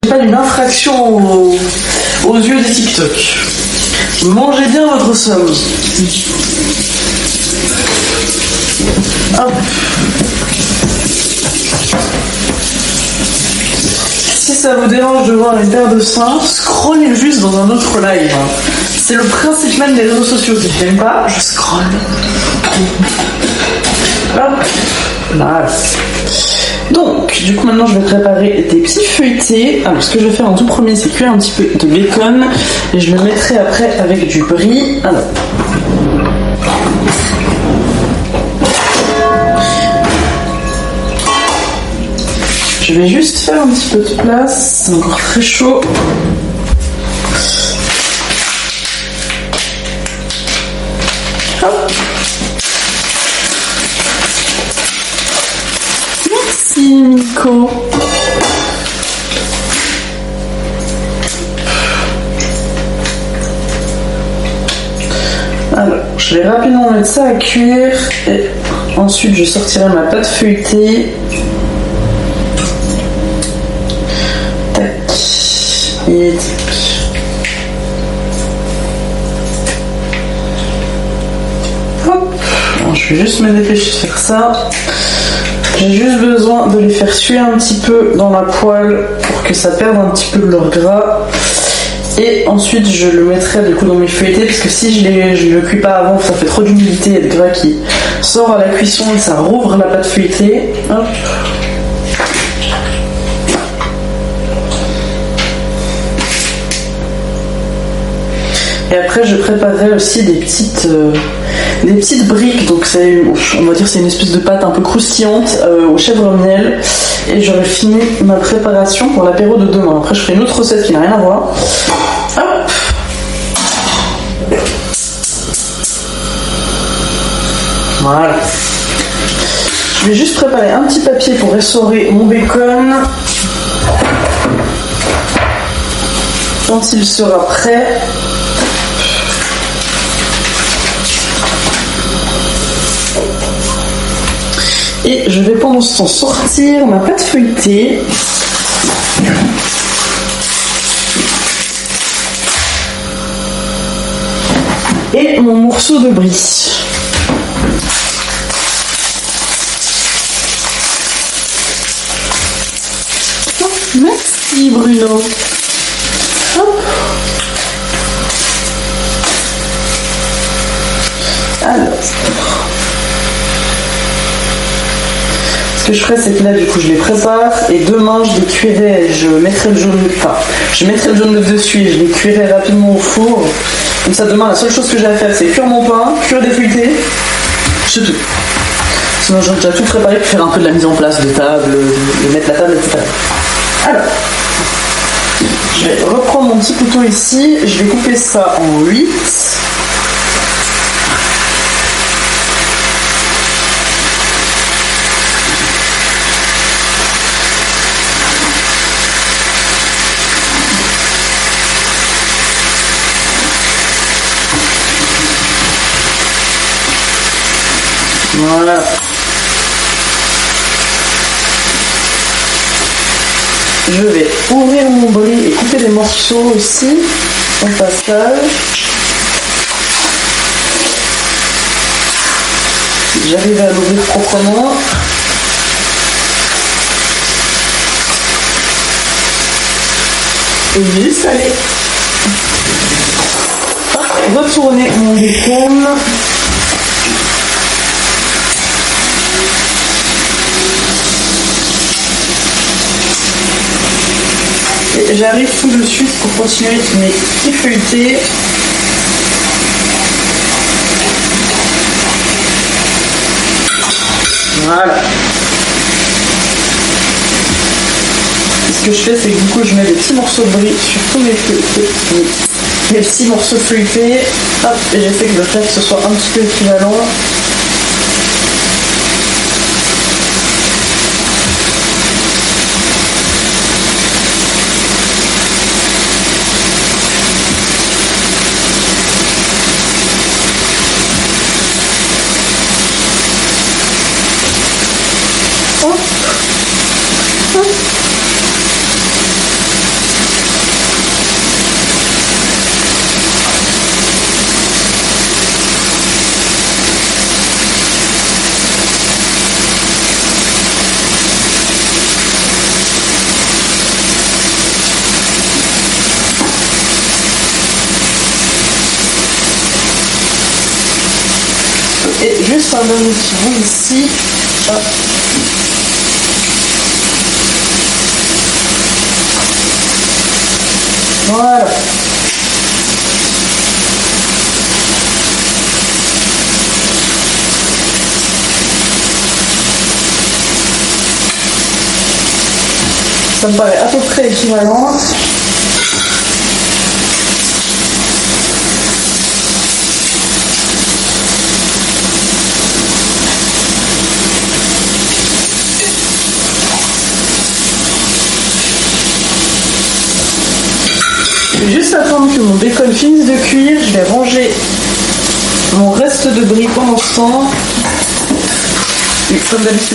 pas une infraction aux yeux des TikTok. Mangez bien votre somme. Hop. Si ça vous dérange de voir une paire de seins, scrollez juste dans un autre live. C'est le principe même des réseaux sociaux. Si je n'aime pas, je scrolle. Hop. Nice. Donc, du coup, maintenant, je vais préparer des petits feuilletés. Alors, ce que je vais faire en tout premier, c'est cuire un petit peu de bacon. Et je le mettrai après avec du brie. Alors. Je vais juste faire un petit peu de place. C'est encore très chaud. Hop. Merci Nico. Alors, je vais rapidement mettre ça à cuire et ensuite je sortirai ma pâte feuilletée. Tac. Et tac. Hop. Alors, je vais juste me dépêcher de faire ça. J'ai juste besoin de les faire suer un petit peu dans la poêle pour que ça perde un petit peu de leur gras. Et ensuite je le mettrai du coup dans mes feuilletés parce que si je le cuis pas avant, ça fait trop d'humidité et de gras qui sort à la cuisson et ça rouvre la pâte feuilletée. Hop. Et après je préparerai aussi des petites briques, donc on va dire c'est une espèce de pâte un peu croustillante au chèvre miel. Et j'aurai fini ma préparation pour l'apéro de demain. Après je ferai une autre recette qui n'a rien à voir. Hop. Voilà. Je vais juste préparer un petit papier pour essorer mon bacon. Quand il sera prêt. Et je vais pendant ce temps sortir ma pâte feuilletée. Et mon morceau de brie. Oh, merci Bruno. Hop. Alors. Ce que je ferai, c'est que là, du coup, je les prépare et demain, je les cuirai, je mettrai le jaune d'œuf dessus et je les cuirai rapidement au four. Comme ça, demain, la seule chose que j'ai à faire, c'est cuire mon pain, cuire des feuilletés, c'est tout. Sinon, j'ai déjà tout préparé pour faire un peu de la mise en place de table, de mettre la table, etc. Alors, je vais reprendre mon petit couteau ici, je vais couper ça en 8. Voilà. Je vais ouvrir mon brie et couper des morceaux aussi au passage. J'arrive à l'ouvrir proprement. Et juste aller retourner mon bacon. Et j'arrive tout de suite pour continuer mes petits feuilletés. Voilà. Et ce que je fais, c'est que du coup, je mets des petits morceaux de brie sur tous mes feuilletés. Mes petits morceaux feuilletés. Hop, et j'essaie que le texte soit un petit peu équivalent. faire le petit bout ici. Hop. Voilà. Ça me paraît à peu près équivalent. Je vais juste attendre que mon bacon finisse de cuire. Je vais ranger mon reste de brie pendant ce temps. Et comme d'habitude.